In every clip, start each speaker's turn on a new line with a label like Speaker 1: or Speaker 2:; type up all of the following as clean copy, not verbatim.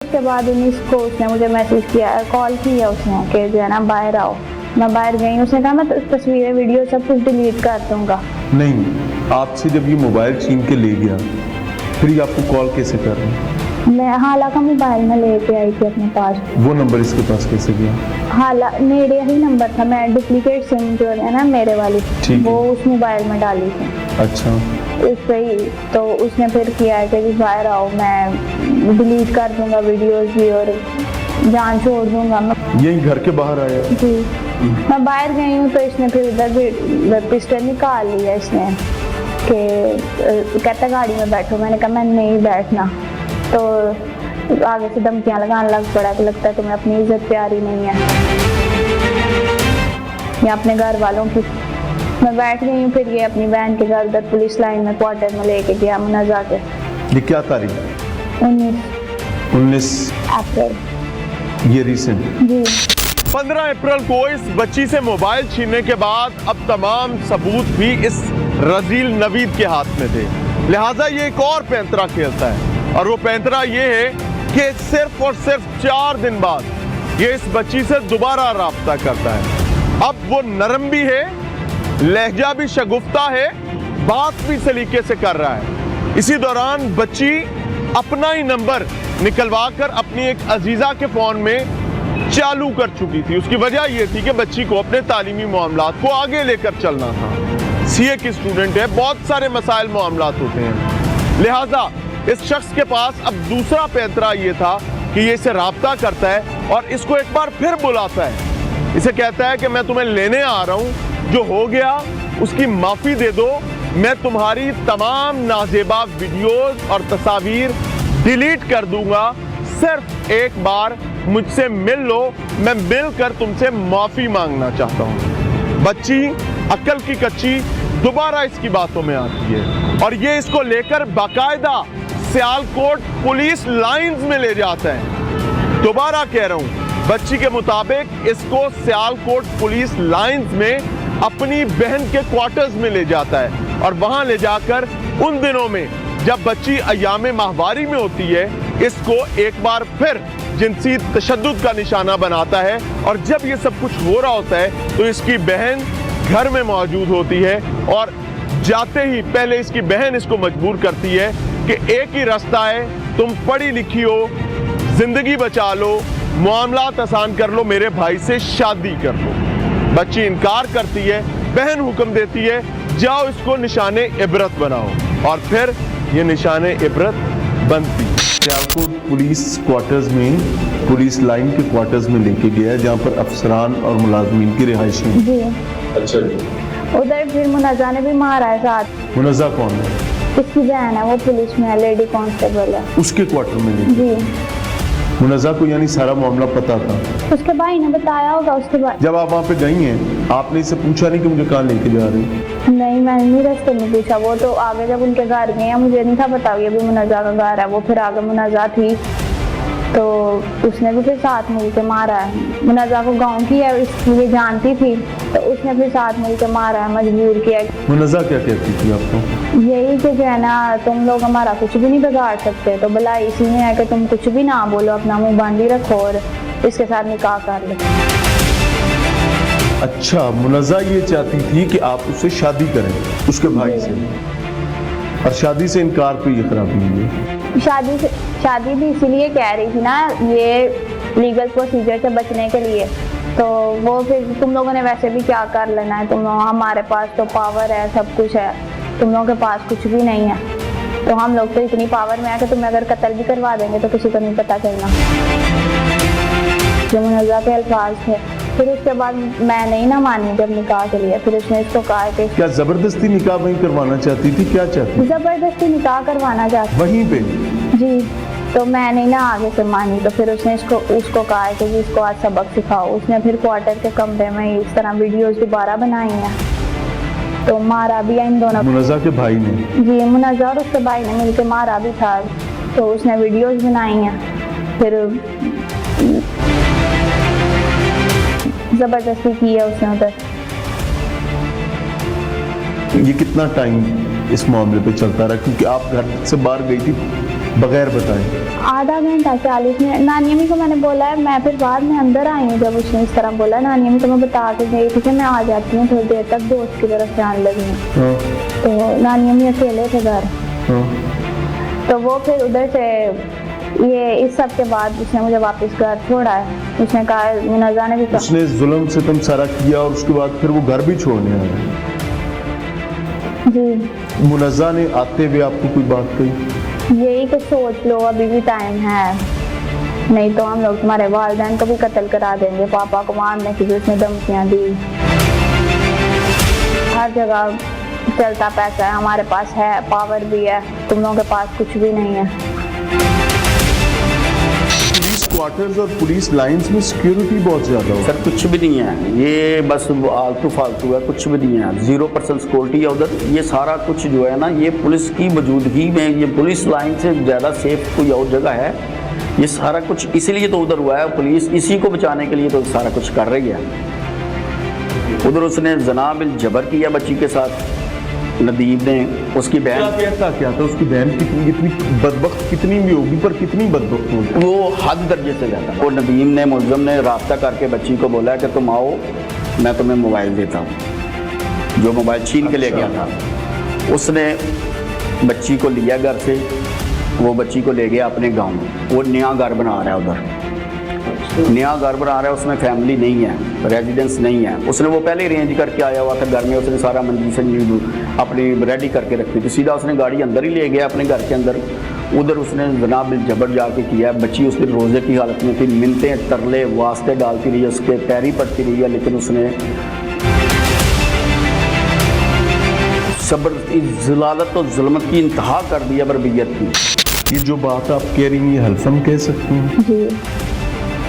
Speaker 1: उसके बाद 19 को उसने मुझे मैसेज किया, कॉल किया उसने कि जो है ना बाहर आओ। मैं बाहर गई, उसने कहा मैं तस्वीरें वीडियो सब कुछ डिलीट कर दूंगा।
Speaker 2: नहीं, आपसे जब ये मोबाइल छीन के ले गया फिर ये आपको कॉल कैसे कर रहे हैं?
Speaker 1: मैं हालांकि मोबाइल में लेके आई थी अपने पास।
Speaker 2: वो नंबर इसके पास कैसे गया?
Speaker 1: मेरे ही नंबर था, मैं डुप्लीकेट सिम जो है ना मेरे वाली वो उस मोबाइल में डाली थी।
Speaker 2: अच्छा,
Speaker 1: उस पे ही तो उसने फिर किया है कि बाहर आओ, मैं डिलीट कर दूंगा वीडियोस भी और जान छोड़ दूंगा।
Speaker 2: यही घर के बाहर आया?
Speaker 1: जी, मैं बाहर गई हूँ तो इसने फिर इधर पिस्टल निकाल लिया इसने कि कहता गाड़ी में बैठो। मैंने कहा मैं नहीं बैठना, तो आगे से धमकियां लगाने लग पड़ा कि लगता है तुम्हें अपनी इज्जत प्यारी नहीं है या अपने घर वालों की। मैं बैठ गई हूँ, फिर ये अपनी बहन के घर उधर पुलिस लाइन में क्वार्टर में लेके गया मुनज़्ज़ा के।
Speaker 2: ये क्या तारीख? 19
Speaker 1: अप्रैल,
Speaker 2: ये रिसेंट
Speaker 1: जी।
Speaker 3: 15 अप्रैल को इस बच्ची से मोबाइल छीनने के बाद अब तमाम सबूत भी इस रजील नवीद के हाथ में थे, लिहाजा ये एक और पैंतरा खेलता है। और वो पैंतरा ये है कि सिर्फ और सिर्फ 4 दिन बाद ये इस बच्ची से दोबारा राब्ता करता है। अब वो नरम भी है, लहजा भी शगुफ्ता है, बात भी सलीके से कर रहा है। इसी दौरान बच्ची अपना ही नंबर निकलवा कर अपनी एक अजीजा के फोन में चालू कर चुकी थी। उसकी वजह यह थी कि बच्ची को अपने तालीमी मामलात को आगे लेकर चलना था। सीए की स्टूडेंट है, बहुत सारे मसाइल मामलात होते हैं, लिहाजा इस शख्स के पास अब दूसरा पैंतरा ये था कि ये इसे राब्ता करता है और इसको एक बार फिर बुलाता है। इसे कहता है कि मैं तुम्हें लेने आ रहा हूं, जो हो गया उसकी माफी दे दो, मैं तुम्हारी तमाम नाजेबा वीडियोस और तस्वीर डिलीट कर दूंगा, सिर्फ एक बार मुझसे मिल लो, मैं मिलकर तुमसे माफी मांगना चाहता हूं। बच्ची अक्ल की कच्ची दोबारा इसकी बातों में आती है और ये इसको लेकर बाकायदा सियालकोट पुलिस लाइंस में ले जाता है। दोबारा कह रहा हूं, बच्ची के मुताबिक इसको सियालकोट पुलिस लाइंस में अपनी बहन के क्वार्टर्स में ले जाता है और वहां ले जाकर उन दिनों में जब बच्ची अयामे माहवारी में होती है इसको एक बार फिर जिनसी तशद्दुद का निशाना बनाता है। और जब ये सब कुछ हो रहा होता है तो इसकी बहन घर में मौजूद होती है और जाते ही पहले इसकी बहन इसको मजबूर करती है कि एक ही रास्ता है, तुम पढ़ी लिखी हो, जिंदगी बचा लो, मामलात आसान कर लो, मेरे भाई से शादी कर लो। बच्ची इनकार करती है, बहन हुक्म देती है जाओ इसको निशाने इबरत बनाओ और फिर ये निशाने इबरत बनती।
Speaker 2: सियालकोट पुलिस क्वार्टर्स में, पुलिस लाइन के क्वार्टर्स में लेके गया है जहाँ पर अफसरान और मुलाजमीन की रिहाइश है।
Speaker 1: जी।
Speaker 2: अच्छा जी।
Speaker 1: उधर फिर मुनज़्ज़ा ने भी मारा है साथ।
Speaker 2: मुनज़्ज़ा कौन है?
Speaker 1: इसकी बहन है, वो पुलिस में है, लेडी कांस्टेबल है।
Speaker 2: उसके क्वार्टर में लेके?
Speaker 1: जी।
Speaker 2: मुनज़्ज़ा को यानी सारा मामला पता था?
Speaker 1: उसके भाई ने बताया होगा। उसके बाद
Speaker 2: जब आप वहाँ पे गई हैं आपने इससे पूछा नहीं कि मुझे कहाँ लेके जा रही हैं?
Speaker 1: नहीं, मैंने नहीं रास्ते में पूछा। वो तो आगे जब उनके घर गए हैं, मुझे नहीं था पता ये भी मुनज़्ज़ा का घर है। वो फिर आगे मुनज़्ज़ा थी तो उसने भी फिर साथ मिल के मारा है। मुनज़्ज़ा को गाँव की है इसलिए जानती थी तो उसने फिर साथ मिल के मारा है, मजबूर किया।
Speaker 2: मुनज़्ज़ा क्या कहती थी आपको?
Speaker 1: यही कि जो है ना तुम लोग हमारा कुछ भी नहीं बिगाड़ सकते, तो भला इसी में है कि तुम कुछ भी ना बोलो, अपना मुंह बांधी रखो और इसके साथ निकाह कर लो।
Speaker 2: अच्छा, मुनज़्ज़ा ये चाहती थी कि आप उससे शादी करें उसके भाई से, और शादी से इनकार पे ये खराबी हुई है।
Speaker 1: शादी भी इसीलिए कह रही थी ना, ये लीगल प्रोसीजर से बचने के लिए। तो वो फिर तुम लोगों ने वैसे भी क्या कर लेना है, तुम लोग, हमारे पास तो पावर है, सब कुछ है, तुम लोगों के पास कुछ भी नहीं है। तो हम लोग तो इतनी पावर में है कि तुम्हें अगर कत्ल भी करवा देंगे तो किसी को नहीं पता चलना। जो मुनज़्ज़ा के अल्फाज थे। फिर उसके बाद मैं नहीं ना मानी जब निकाह के लिए। फिर उसने इसको कहा कि
Speaker 2: क्या जबरदस्ती निकाह वहीं करवाना चाहती थी? क्या चाहती?
Speaker 1: जबरदस्ती निकाह करवाना चाहती
Speaker 2: वहीं पे?
Speaker 1: जी। तो मैं नहीं ना आगे से मानी, तो फिर उसने उसको कहा कि इसको आज सबक सिखाओ। उसने फिर क्वार्टर के कमरे में इस तरह वीडियोस दोबारा बनाई हैं, तो मारा भी है इन दोनों।
Speaker 2: मुनज़्ज़ा के भाई ने?
Speaker 1: जी, मुनज़्ज़ा और उसके भाई ने मिलकर मारा भी था। तो उसने वीडियोस बनाई हैं, फिर जबरदस्ती की है उसने उधर।
Speaker 2: ये कितना टाइम इस मामले पे चलता रहा? क्योंकि आप घर से बाहर गई थी बगैर बताए?
Speaker 1: आधा घंटा 40 मिनट। नानी अम्मी को मैंने बोला है, मैं फिर बाद में अंदर आई हूँ जब उसने इस तरह बोला। नानी अम्मी को मैं बता के गई थी कि मैं आ जाती हूँ थोड़ी देर तक, दोस्त की तरफ से आने लगी हूँ।
Speaker 2: हाँ,
Speaker 1: तो नानी अम्मी अकेले थे घर।
Speaker 2: हाँ।
Speaker 1: तो वो फिर उधर से ये इस सब के बाद उसने मुझे वापस घर छोड़ा है। उसने कहा मुनज़्ज़ा ने भी कहा।
Speaker 2: उसने जुल्म सितम सारा किया और उसके बाद फिर वो घर भी छोड़ने आया।
Speaker 1: जी,
Speaker 2: मुनज़्ज़ा ने आते हुए आपको कोई बात कही?
Speaker 1: यही कि सोच लो, अभी भी टाइम है, नहीं तो हम लोग तुम्हारे वालिदैन को भी कत्ल करा देंगे। पापा को मारने की भी उसने धमकियाँ दी। हर जगह चलता पैसा है, हमारे पास है, पावर भी है, तुम लोगों के पास कुछ भी नहीं है।
Speaker 2: पुलिस क्वार्टर्स और पुलिस लाइंस में सिक्योरिटी बहुत ज्यादा हो।
Speaker 4: सर कुछ भी नहीं है, ये बस आलतू फालतू है, कुछ भी नहीं है। 0% सिक्योरिटी है उधर। ये सारा कुछ जो है ना, ये पुलिस की मौजूदगी में, ये पुलिस लाइन से ज़्यादा सेफ कोई और जगह है? ये सारा कुछ इसीलिए तो उधर हुआ है। पुलिस इसी को बचाने के लिए तो सारा कुछ कर रही है। उधर उसने जना बिल जबर किया बच्ची के साथ, नदीब ने। उसकी
Speaker 2: क्या
Speaker 4: बहन,
Speaker 2: कहता क्या था? उसकी बहन कितनी बदबख्त कितनी भी होगी, पर कितनी बदबख्त होगी?
Speaker 4: वो हद दर्जे से ज़्यादा। और नदीम ने, मुलज़म ने राब्ता करके बच्ची को बोला कि तुम आओ, मैं तुम्हें मोबाइल देता हूँ। जो मोबाइल छीन के ले गया था, उसने बच्ची को लिया घर से। वो बच्ची को ले गया अपने गांव में। वो नया घर बना रहा है उधर, नया घर बना रहा है। उसमें फैमिली नहीं है, रेजिडेंस नहीं है। उसने वो पहले अरेंज करके आया हुआ था घर में। उसने सारा मंजी संजी अपनी रेडी करके रखी थी। सीधा उसने गाड़ी अंदर ही ले गया अपने घर के अंदर। उधर उसने जनाब जबर जाके किया। बच्ची उस दिन रोज़े की हालत में थी, मिन्नतें तरले वास्ते डालती रही, उसके पैरी पड़ती रही है, लेकिन उसने ज़बरदस्ती ज़लालत और जुल्मत की इंतहा कर दिया, बरबियत की।
Speaker 2: ये जो बात आप कह रही हैं, हल्फम कह सकती हैं?
Speaker 1: जी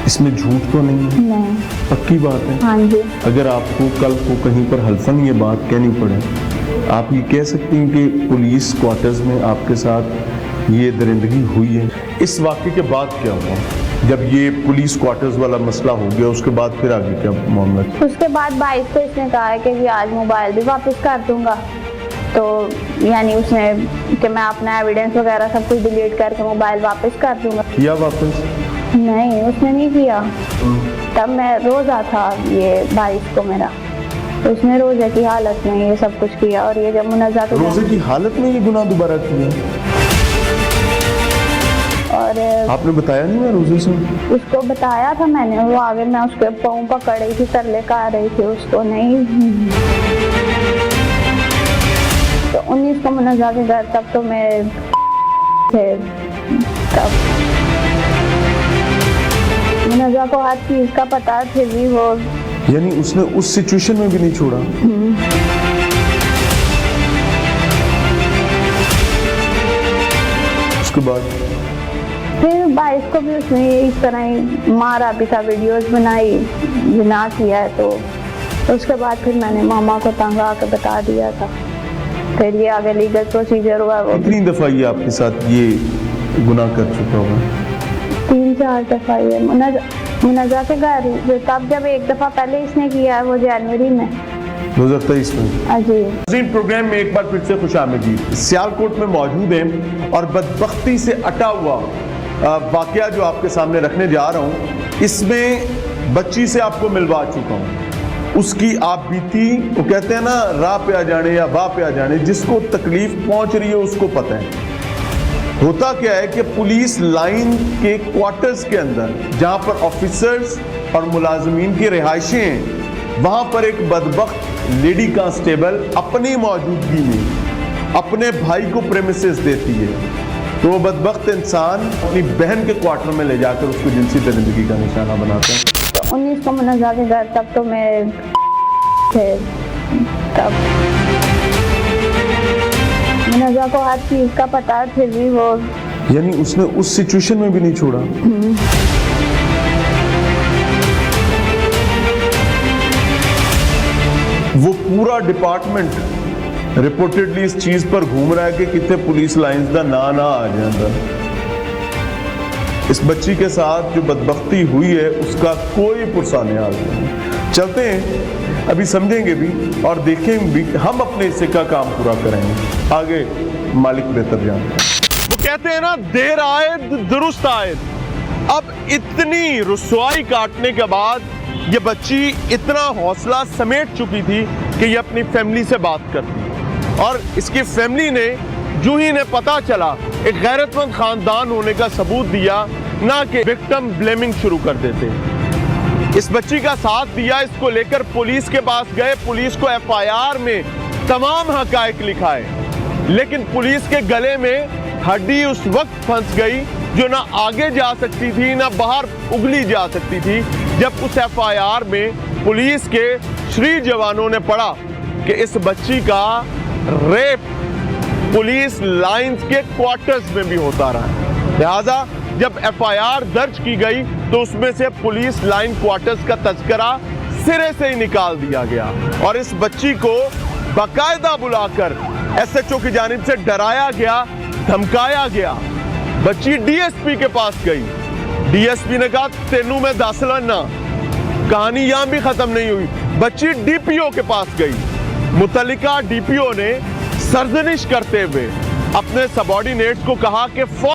Speaker 2: इसमें झूठ तो नहीं है?
Speaker 1: नहीं।
Speaker 2: पक्की बात है?
Speaker 1: हाँ जी।
Speaker 2: अगर आपको कल को कहीं पर हल्फन ये बात कहनी पड़े, आप ये कह सकती हैं कि पुलिस क्वार्टर्स में आपके साथ ये दरिंदगी हुई है। इस वाक़े के बाद क्या हुआ? जब ये पुलिस क्वार्टर्स वाला मसला हो गया, उसके बाद फिर आगे क्या मामला था?
Speaker 1: उसके बाद 22 को इसने कहा है कि आज मोबाइल भी वापस कर दूंगा। तो यानी उसने कि मैं अपना एविडेंस वगैरह सब कुछ डिलीट करके मोबाइल वापस कर दूंगा।
Speaker 2: किया वापस?
Speaker 1: नहीं, उसने नहीं किया। तब मैं रोज़ा था ये 22 को मेरा, तो उसने रोज़े की हालत में ये सब कुछ किया। और ये जब मुनज़्ज़ा के
Speaker 2: रोजे की हालत में ये गुनाह दोबारा किया?
Speaker 1: और
Speaker 2: आपने बताया नहीं मैं रोजे से?
Speaker 1: उसको बताया था मैंने, वो आगे मैं उसके पाँव पकड़ रही थी, तरले कर रही थी उसको। नहीं, तो 19 को मुनज़्ज़ा के घर, तब तो मैं थे। तब मुनज़्ज़ा को हर चीज़ का पता है, फिर भी वो,
Speaker 2: यानी उसने उस सिचुएशन में भी नहीं छोड़ा? उसके बाद
Speaker 1: फिर 22 को भी उसने इस तरह ही मारा भी था, वीडियोस बनाई, जिना किया है। तो उसके बाद फिर मैंने मामा को तंग आके बता दिया था। फिर ये आगे लीगल प्रोसीजर हुआ। वो
Speaker 2: कितनी दफा ये आपके साथ ये गुनाह कर चुका होगा?
Speaker 1: 3-4 दफा ये मुनज़्ज़ा के घर। तब जब एक दफा पहले इसने किया है, वो जनवरी में
Speaker 2: 2023 में।
Speaker 1: जी।
Speaker 2: प्रोग्राम में एक बार फिर से खुशामदीद। सियालकोट में मौजूद हैं और बदबख्ती से अटा हुआ वाकया जो आपके सामने रखने जा रहा हूँ, इसमें बच्ची से आपको मिलवा चुका हूँ। उसकी आप बीती, वो कहते हैं ना, राह पे आ जाने या बाह पे आ जाने, जिसको तकलीफ पहुंच रही है उसको पता है। होता क्या है कि पुलिस लाइन के क्वार्टर्स के अंदर, जहां पर ऑफिसर्स और मुलाजमीन की रिहाइशें हैं, वहां पर एक बदबख्त लेडी कांस्टेबल अपनी मौजूदगी में अपने भाई को प्रेमिसेस देती है। तो वो बदबख्त इंसान अपनी बहन के क्वार्टर में ले जाकर उसको जिनसी दरिंदगी का निशाना बनाता है।
Speaker 1: तो 19 को मुनज़्ज़ा के घर, तब तो मैं थे। तब मुनज़्ज़ा को हर चीज़ का पता है, फिर भी वो,
Speaker 2: यानी उसने उस सिचुएशन में भी नहीं छोड़ा? वो पूरा डिपार्टमेंट रिपोर्टेडली इस चीज पर घूम रहा है कि कितने पुलिस लाइंस का ना आ जाए। इस बच्ची के साथ जो बदबख्ती हुई है उसका कोई पुरसाने हाल नहीं। चलते हैं, अभी समझेंगे भी और देखेंगे भी, हम अपने हिस्से का काम पूरा करेंगे, आगे मालिक बेहतर जानते हैं।
Speaker 3: वो कहते हैं ना, देर आयद दुरुस्त आयद। अब इतनी रुसवाई काटने के बाद ये बच्ची इतना हौसला समेट चुकी थी कि ये अपनी फैमिली से बात करती, और इसकी फैमिली ने जो ही इन्हें पता चला, एक गैरतमंद खानदान होने का सबूत दिया, ना कि विक्टिम ब्लेमिंग शुरू कर देते। इस बच्ची का साथ दिया, इसको लेकर पुलिस के पास गए, पुलिस को एफआईआर में तमाम हकायक लिखाए, लेकिन पुलिस के गले में हड्डी उस वक्त फंस गई जो ना आगे जा सकती थी ना बाहर उगली जा सकती थी, जब उस एफआईआर में पुलिस के श्री जवानों ने पढ़ा कि इस बच्ची का रेप पुलिस लाइंस के क्वार्टर्स में भी होता रहा। लिहाजा जब एफआईआर दर्ज की गई तो उसमें से पुलिस लाइन क्वार्टर्स का तज़किरा सिरे से ही निकाल दिया गया, और इस बच्ची को बाकायदा बुलाकर एसएचओ की जानिब से डराया गया, धमकाया गया। बच्ची डीएसपी के पास गई, डीएसपी ने कहा तेनू मैं दस लना। कहानी यहां भी खत्म नहीं हुई, बच्ची डीपीओ के पास गई। मुतल्लिका डीपीओ ने सरजनिश करते हुए अपने सबऑर्डिनेट्स को कहा कि